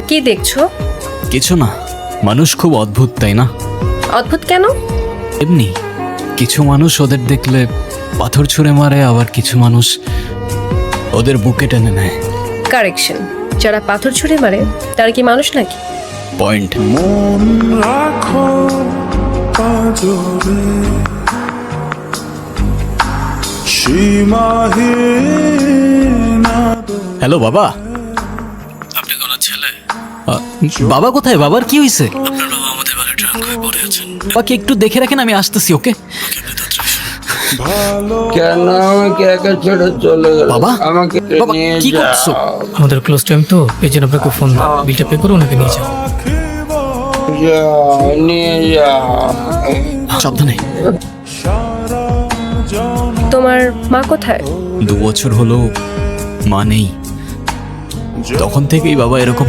কি দেখছো? কিছু না, মানুষ খুব অদ্ভুত তাই না? অদ্ভুত কেন? এমনি কিছু মানুষ ওদের দেখলে পাথর ছুঁড়ে মারে, আবার কিছু মানুষ ওদের বুকে টেনে নেয়। কারেকশন, যারা পাথর ছুঁড়ে মারে তারা কি মানুষ নাকি? পয়েন্ট। মন রাখো পাজরে সীমাহীন হ্যালো বাবা। আপনি কোন ছেলে? বাবা কোথায়? বাবার কি হয়েছে? আপনার বাবা আমাদের বাড়ি ট্রাঙ্ক হয়ে পড়ে আছেন। বাবাকে একটু দেখে রাখেন, আমি আসতেছি। ওকে ভালো কেন আমাকে একা ছেড়ে চলে গেল? বাবা, আমাকে বাবা, নিয়ে কি করছো? যাও, আমাদের ক্লোজ টাইম তো এই জন্য আপনাকে ফোন দাও, বিলটা পে করে ওনাকে নিয়ে যাও। যাও, নিয়ে যাও। সাবধানে। সারা জন তোমার মা কোথায়? 2 বছর হলো মা নেই, তখন থেকেই বাবা এরকম